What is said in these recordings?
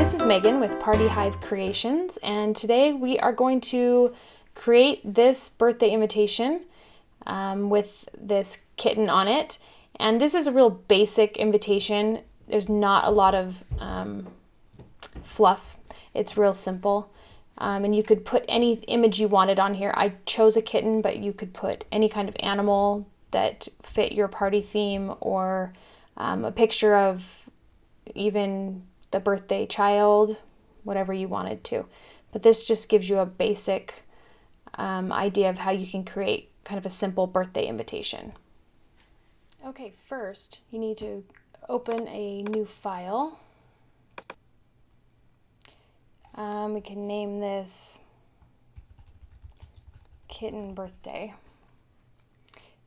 This is Megan with Hive Creations, and today we are going to create this birthday invitation with this kitten on it. And this is a real basic invitation. There's not a lot of fluff. It's real simple. And you could put any image you wanted on here. I chose a kitten, but you could put any kind of animal that fit your party theme, or a picture of even the birthday child, whatever you wanted to. But this just gives you a basic idea of how you can create kind of a simple birthday invitation. Okay, first you need to open a new file. We can name this Kitten Birthday.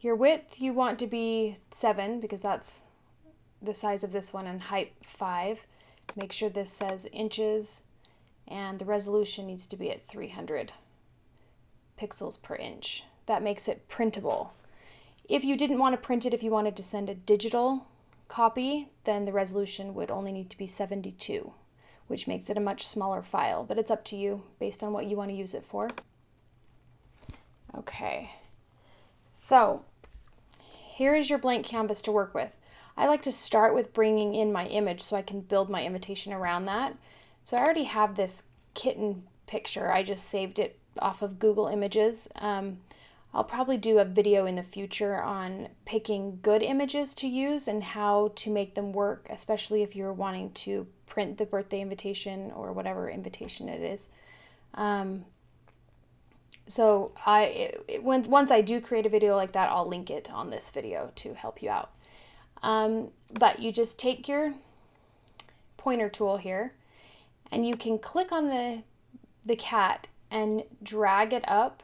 Your width you want to be 7 because that's the size of this one, and height 5. Make sure this says inches, and the resolution needs to be at 300 pixels per inch. That makes it printable. If you didn't want to print it, if you wanted to send a digital copy, then the resolution would only need to be 72, which makes it a much smaller file, but it's up to you based on what you want to use it for. Okay, so here is your blank canvas to work with. I like to start with bringing in my image so I can build my invitation around that. So I already have this kitten picture. I just saved it off of Google Images. I'll probably do a video in the future on picking good images to use and how to make them work, especially if you're wanting to print the birthday invitation or whatever invitation it is. So once I do create a video like that, I'll link it on this video to help you out. But you just take your pointer tool here, and you can click on the cat and drag it up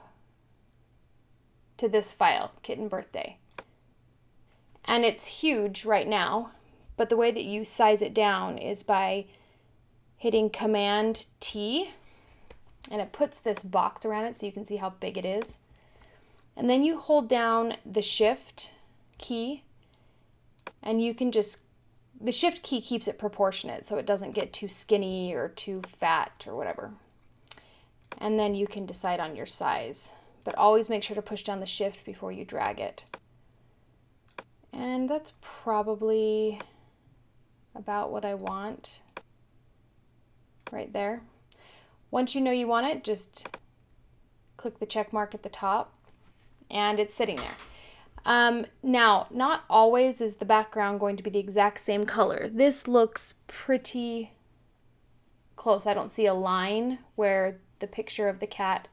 to this file, Kitten Birthday. And it's huge right now, but the way that you size it down is by hitting Command T, and it puts this box around it so you can see how big it is. And then you hold down the Shift key, and you can just, the Shift key keeps it proportionate so it doesn't get too skinny or too fat or whatever. And then you can decide on your size, but always make sure to push down the Shift before you drag it. And that's probably about what I want right there. Once you know you want it, just click the check mark at the top, and it's sitting there. Now, not always is the background going to be the exact same color. This looks pretty close. I don't see a line where the picture of the cat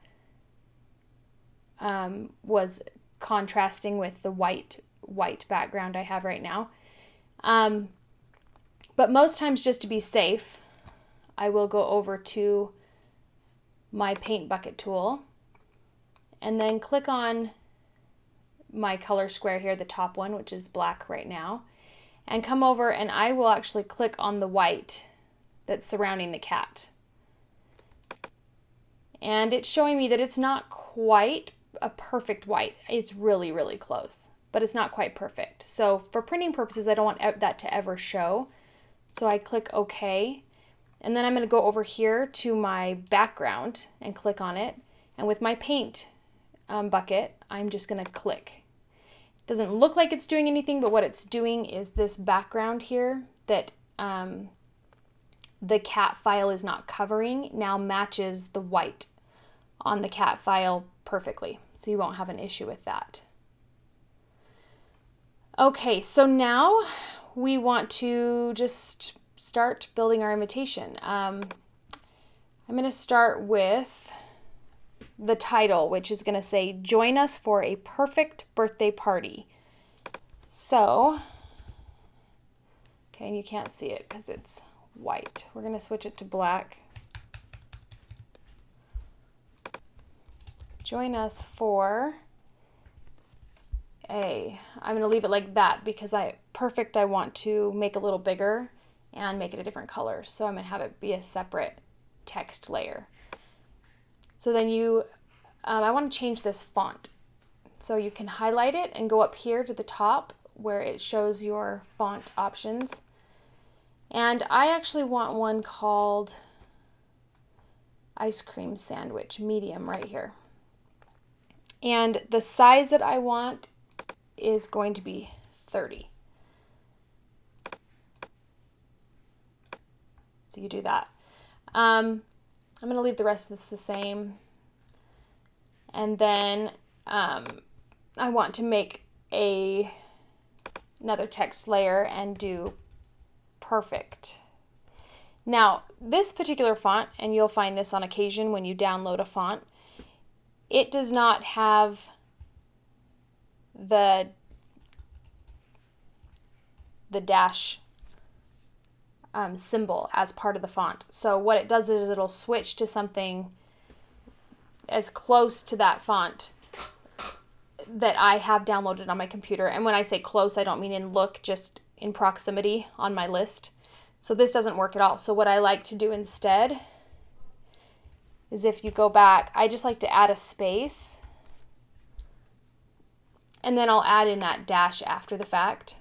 was contrasting with the white background I have right now. But most times, just to be safe, I will go over to my paint bucket tool and then click on my color square here, the top one, which is black right now, and come over, and I will actually click on the white that's surrounding the cat. And it's showing me that it's not quite a perfect white. It's really, really close, but it's not quite perfect. So for printing purposes, I don't want that to ever show. So I click OK, and then I'm going to go over here to my background and click on it. And with my paint bucket, I'm just going to click. It doesn't look like it's doing anything, but what it's doing is this background here that the cat file is not covering now matches the white on the cat file perfectly. So you won't have an issue with that. Okay, so now we want to just start building our invitation. I'm going to start with the title, which is going to say, "Join us for a perfect birthday party." So, okay, and you can't see it because it's white. We're going to switch it to black. Join us for I'm going to leave it like that because I want to make a little bigger and make it a different color. So I'm going to have it be a separate text layer. So then I want to change this font. So you can highlight it and go up here to the top where it shows your font options. And I actually want one called Ice Cream Sandwich, medium, right here. And the size that I want is going to be 30. So you do that. I'm going to leave the rest of this the same. And then I want to make another text layer and do perfect. Now, this particular font, and you'll find this on occasion when you download a font, it does not have the dash symbol as part of the font. So what it does is it'll switch to something as close to that font that I have downloaded on my computer. And when I say close, I don't mean in look, just in proximity on my list. So this doesn't work at all. So what I like to do instead is, if you go back, I just like to add a space, and then I'll add in that dash after the fact.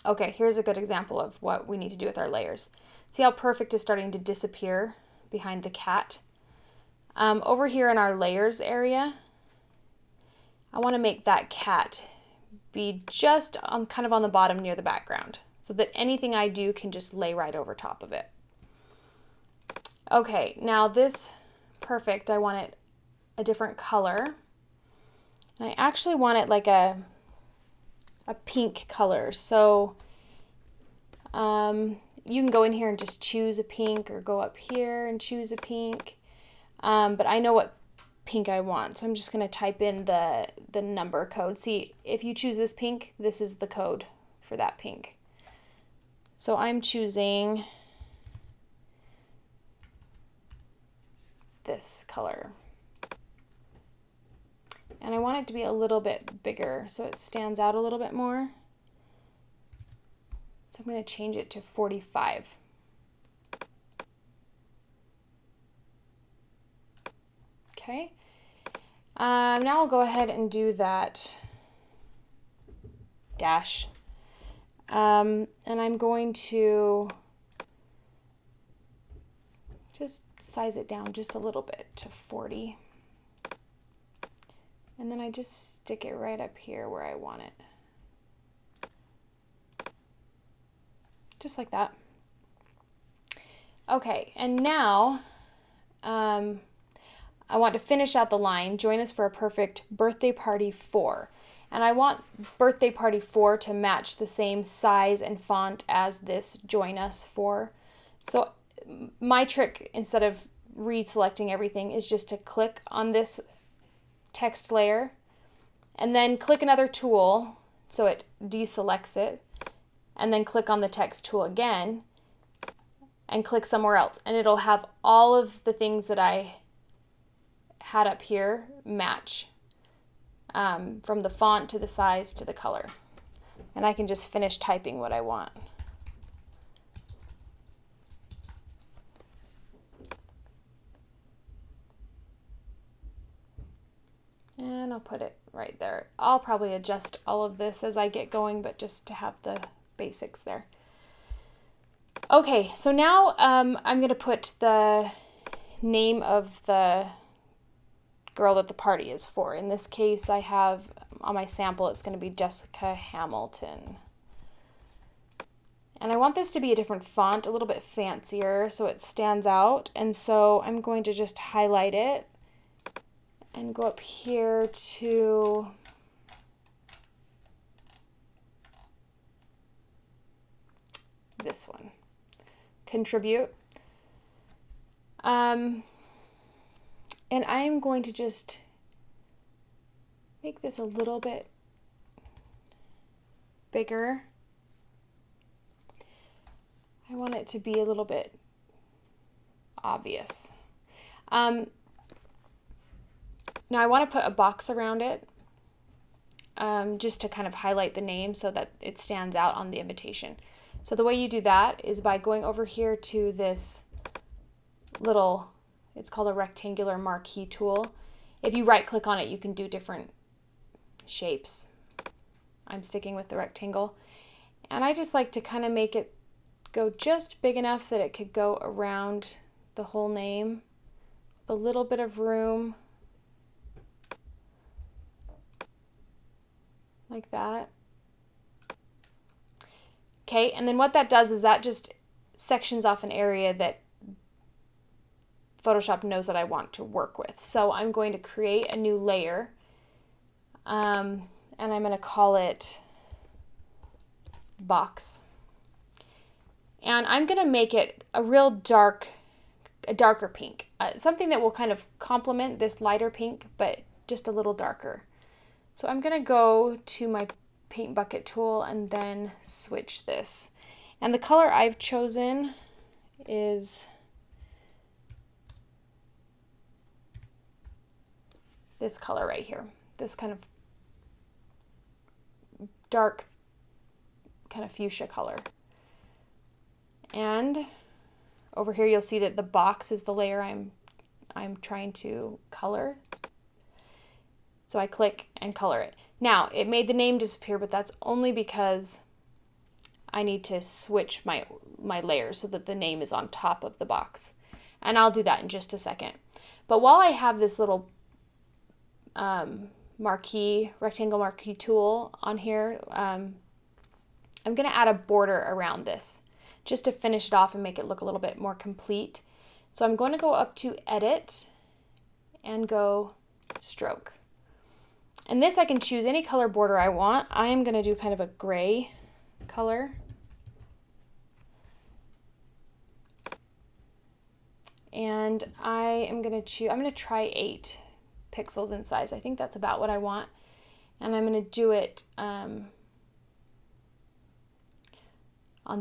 Okay, here's a good example of what we need to do with our layers. See how perfect is starting to disappear behind the cat? Over here in our layers area, I want to make that cat be just kind of on the bottom near the background, so that anything I do can just lay right over top of it. Okay, now this perfect, I want it a different color. And I actually want it like a pink color. So you can go in here and just choose a pink, or go up here and choose a pink. But I know what pink I want, so I'm just going to type in the number code. See, if you choose this pink, this is the code for that pink. So I'm choosing this color. And I want it to be a little bit bigger so it stands out a little bit more. So I'm going to change it to 45. Okay. Now I'll go ahead and do that dash. And I'm going to just size it down just a little bit to 40. And then I just stick it right up here where I want it. Just like that. Okay, and now I want to finish out the line, join us for a perfect birthday party 4. And I want birthday party 4 to match the same size and font as this join us for. So my trick, instead of reselecting everything, is just to click on this text layer and then click another tool so it deselects it, and then click on the text tool again and click somewhere else, and it'll have all of the things that I had up here match, from the font to the size to the color, and I can just finish typing what I want. And I'll put it right there. I'll probably adjust all of this as I get going, but just to have the basics there. Okay, so now I'm going to put the name of the girl that the party is for. In this case, I have on my sample, it's going to be Jessica Hamilton. And I want this to be a different font, a little bit fancier, so it stands out. And so I'm going to just highlight it and go up here to this one, contribute. And I'm going to just make this a little bit bigger. I want it to be a little bit obvious. Now I want to put a box around it, just to kind of highlight the name so that it stands out on the invitation. So the way you do that is by going over here to this little, it's called a rectangular marquee tool. If you right click on it, you can do different shapes. I'm sticking with the rectangle. And I just like to kind of make it go just big enough that it could go around the whole name. A little bit of room. Like that. Okay, and then what that does is that just sections off an area that Photoshop knows that I want to work with. So I'm going to create a new layer, and I'm going to call it box. And I'm going to make it a real darker pink, something that will kind of complement this lighter pink, but just a little darker. So I'm going to go to my paint bucket tool and then switch this. And the color I've chosen is this color right here, this kind of dark kind of fuchsia color. And over here you'll see that the box is the layer I'm trying to color. So I click and color it. Now it made the name disappear, but that's only because I need to switch my layers so that the name is on top of the box. And I'll do that in just a second. But while I have this little rectangle marquee tool on here, I'm going to add a border around this just to finish it off and make it look a little bit more complete. So I'm going to go up to Edit and go Stroke. And this I can choose any color border I want. I am going to do kind of a gray color. And I'm going to try 8 pixels in size. I think that's about what I want. And I'm going to do it on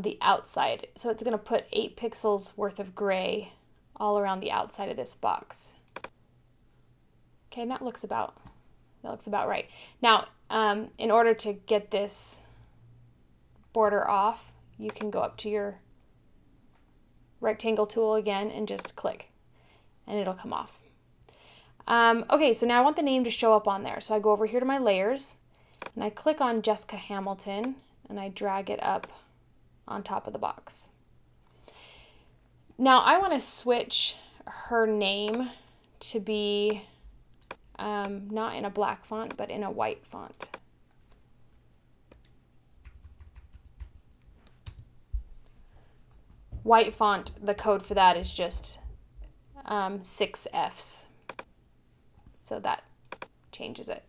the outside. So it's going to put 8 pixels worth of gray all around the outside of this box. Okay, and that looks about right. Now, in order to get this border off, you can go up to your rectangle tool again and just click, and it'll come off. Okay, so now I want the name to show up on there. So I go over here to my layers, and I click on Jessica Hamilton, and I drag it up on top of the box. Now I want to switch her name to be not in a black font, but in a white font. White font, the code for that is just 6 Fs. So that changes it.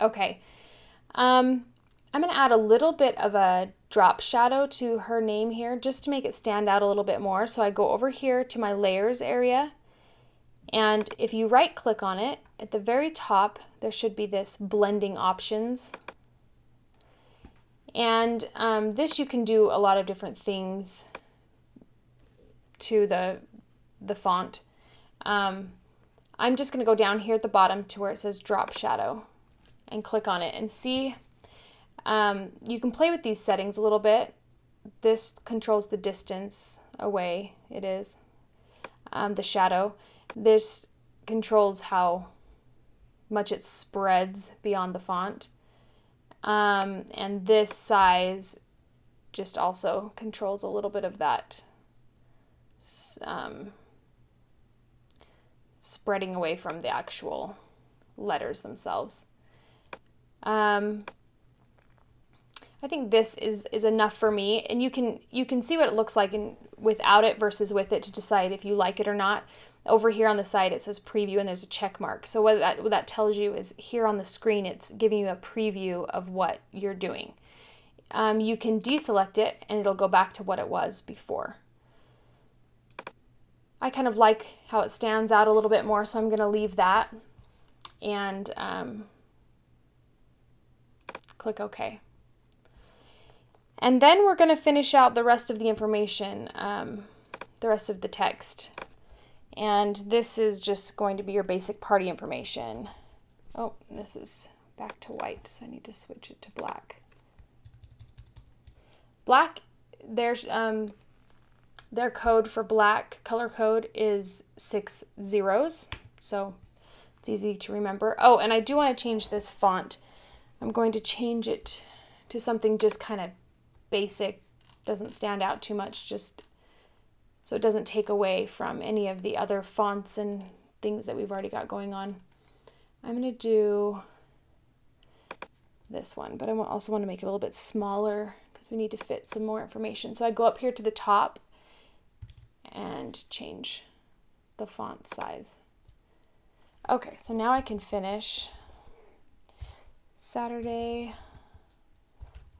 Okay. I'm going to add a little bit of a drop shadow to her name here just to make it stand out a little bit more. So I go over here to my layers area, and if you right click on it, at the very top there should be this blending options. And this you can do a lot of different things to the font. I'm just going to go down here at the bottom to where it says drop shadow and click on it and see. You can play with these settings a little bit. This controls the distance away it is, the shadow. This controls how much it spreads beyond the font. And this size just also controls a little bit of that spreading away from the actual letters themselves. I think this is enough for me, and you can see what it looks like without it versus with it to decide if you like it or not. Over here on the side it says preview and there's a check mark. So what that tells you is here on the screen it's giving you a preview of what you're doing. You can deselect it and it'll go back to what it was before. I kind of like how it stands out a little bit more, so I'm going to leave that and click OK. And then we're going to finish out the rest of the information, the rest of the text. And this is just going to be your basic party information. Oh, this is back to white, so I need to switch it to black. Black, there's their code for black, color code is 6 zeros, so it's easy to remember. Oh, and I do want to change this font. I'm going to change it to something just kind of basic doesn't stand out too much, just so it doesn't take away from any of the other fonts and things that we've already got going on. I'm going to do this one, but I also want to make it a little bit smaller because we need to fit some more information. So I go up here to the top and change the font size. Okay, so now I can finish Saturday,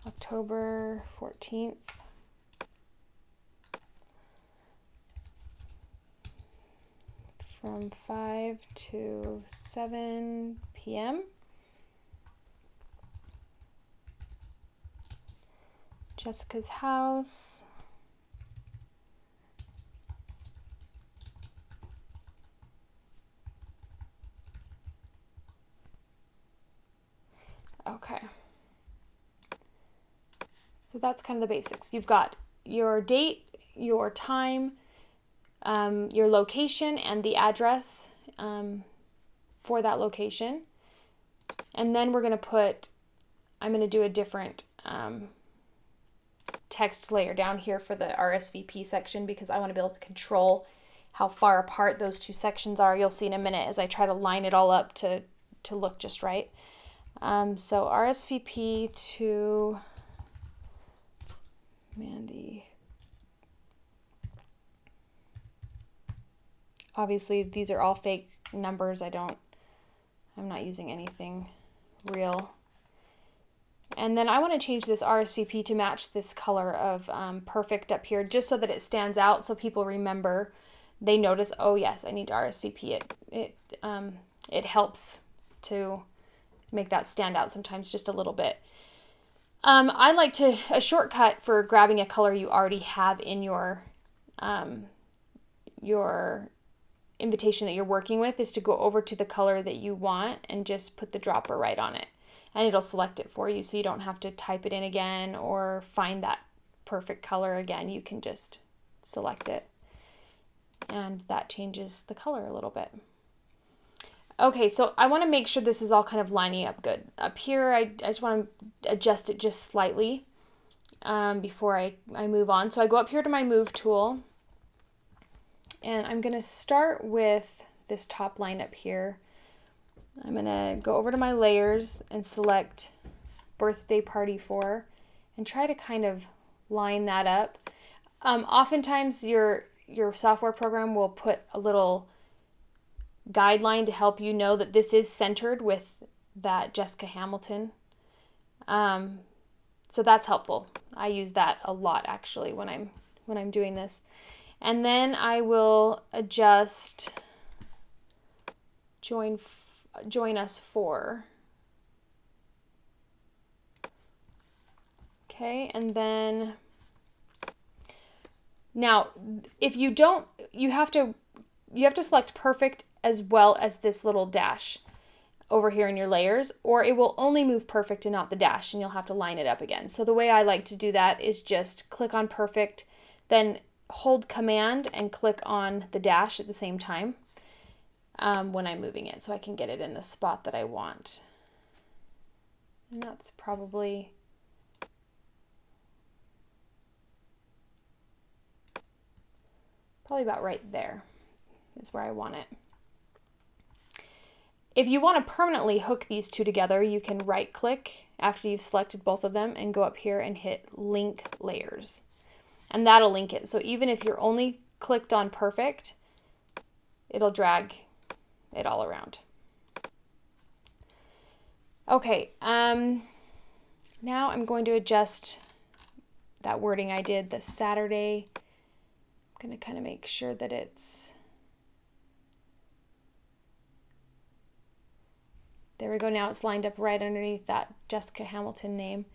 October 14th. From 5 to 7 p.m. Jessica's house. Okay. So that's kind of the basics. You've got your date, your time, your location, and the address for that location. And then we're going to put, I'm going to do a different text layer down here for the RSVP section because I want to be able to control how far apart those two sections are. You'll see in a minute as I try to line it all up to look just right. So RSVP to Mandy. Obviously these are all fake numbers. I'm not using anything real. And then I want to change this RSVP to match this color of perfect up here, just so that it stands out, so people remember, they notice, oh yes, I need to RSVP it. It helps to make that stand out sometimes just a little bit. I like a shortcut for grabbing a color you already have in your invitation that you're working with is to go over to the color that you want and just put the dropper right on it. And it'll select it for you, so you don't have to type it in again or find that perfect color again. You can just select it, and that changes the color a little bit. Okay, so I want to make sure this is all kind of lining up good. Up here, I just want to adjust it just slightly before I move on. So I go up here to my Move tool, and I'm going to start with this top line up here. I'm going to go over to my layers and select Birthday Party 4 and try to kind of line that up. Oftentimes your software program will put a little guideline to help you know that this is centered with that Jessica Hamilton. So that's helpful. I use that a lot actually when I'm doing this. And then I will adjust join us 4. Okay, and then now if you don't, you have to select perfect as well as this little dash over here in your layers, or it will only move perfect and not the dash, and you'll have to line it up again. So the way I like to do that is just click on perfect, then hold Command and click on the dash at the same time when I'm moving it, so I can get it in the spot that I want. And that's probably about right there is where I want it. If you want to permanently hook these two together, you can right click after you've selected both of them and go up here and hit Link Layers. And that'll link it. So even if you're only clicked on perfect, it'll drag it all around. Okay, now I'm going to adjust that wording I did, the Saturday. I'm going to kind of make sure that it's, there we go. Now it's lined up right underneath that Jessica Hamilton name,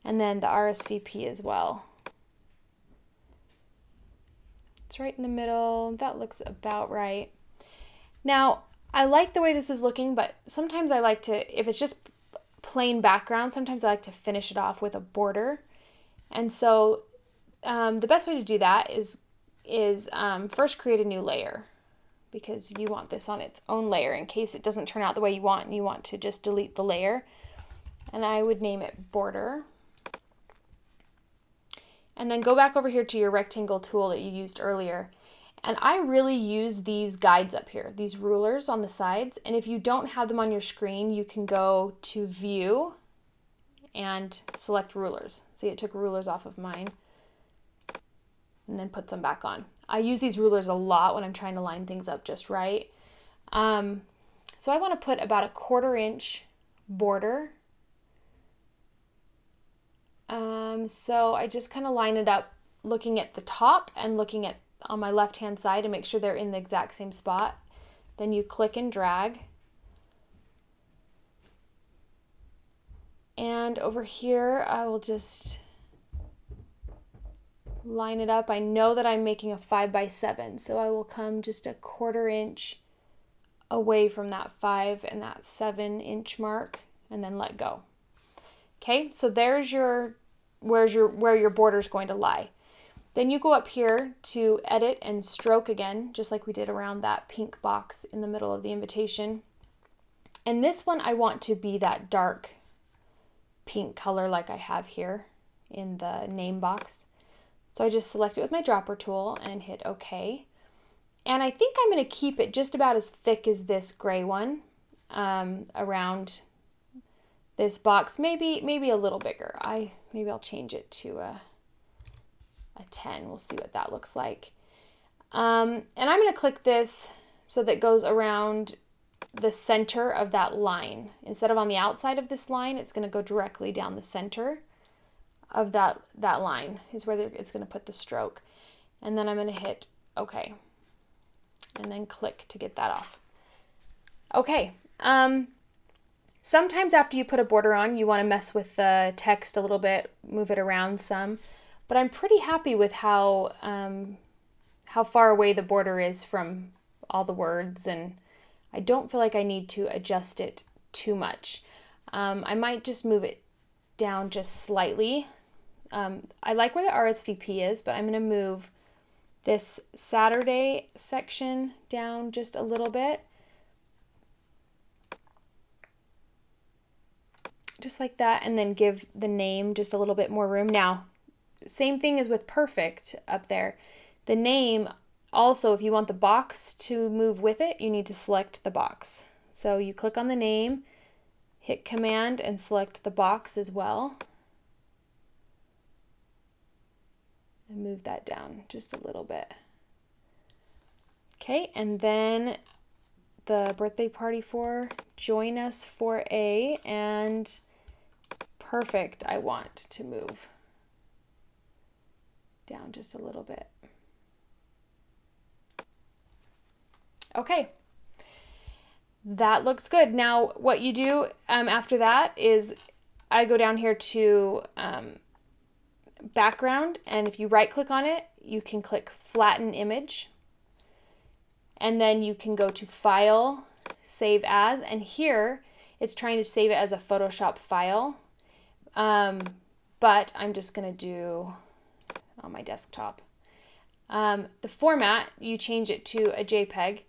and then the RSVP as well. It's right in the middle. That looks about right. Now, I like the way this is looking, but sometimes I like to, if it's just plain background, sometimes I like to finish it off with a border. And so the best way to do that is first create a new layer, because you want this on its own layer in case it doesn't turn out the way you want and you want to just delete the layer. And I would name it border. And then go back over here to your rectangle tool that you used earlier. And I really use these guides up here, these rulers on the sides. And if you don't have them on your screen, you can go to View and select Rulers. See, it took rulers off of mine and then puts them back on. I use these rulers a lot when I'm trying to line things up just right. So I want to put about a 1/4 inch border. So I just kind of line it up looking at the top and looking at on my left hand side to make sure they're in the exact same spot. Then you click and drag. And over here I will just line it up. I know that I'm making a 5 by 7, so I will come just a 1/4 inch away from that 5 and that 7 inch mark and then let go. Okay, so there's where your border is going to lie. Then you go up here to edit and stroke again, just like we did around that pink box in the middle of the invitation. And this one I want to be that dark pink color like I have here in the name box. So I just select it with my dropper tool and hit OK. And I think I'm going to keep it just about as thick as this gray one around this box, maybe a little bigger. Maybe I'll change it to a 10. We'll see what that looks like. And I'm going to click this so that goes around the center of that line. Instead of on the outside of this line, it's going to go directly down the center of that line is where it's going to put the stroke. And then I'm going to hit OK. And then click to get that off. Okay. Sometimes after you put a border on, you want to mess with the text a little bit, move it around some. But I'm pretty happy with how far away the border is from all the words, and I don't feel like I need to adjust it too much. I might just move it down just slightly. I like where the RSVP is, but I'm going to move this Saturday section down just a little bit. Just like that, and then give the name just a little bit more room. Now, same thing as with perfect up there. The name, also, if you want the box to move with it, you need to select the box. So you click on the name, hit Command, and select the box as well. And move that down just a little bit. Okay, and then the birthday party for Join Us for A and Perfect I want to move down just a little bit. Okay, that looks good. Now what you do after that is I go down here to background, and if you right click on it, you can click flatten image, and then you can go to file, save as, and here it's trying to save it as a Photoshop file, but I'm just going to do on my desktop. The format, you change it to a JPEG,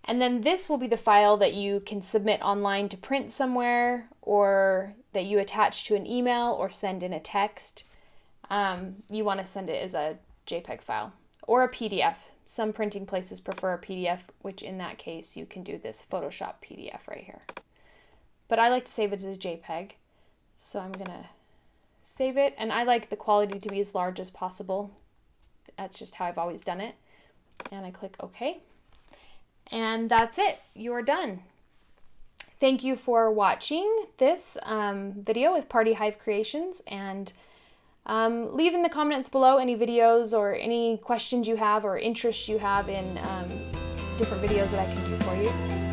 and then this will be the file that you can submit online to print somewhere, or that you attach to an email or send in a text. You want to send it as a JPEG file or a PDF. Some printing places prefer a PDF, which in that case you can do this Photoshop PDF right here. But I like to save it as a JPEG, so I'm going to save it, and I like the quality to be as large as possible. That's just how I've always done it. And I click OK. And that's it. You're done. Thank you for watching this video with Party Hive Creations, and leave in the comments below any videos or any questions you have or interests you have in different videos that I can do for you.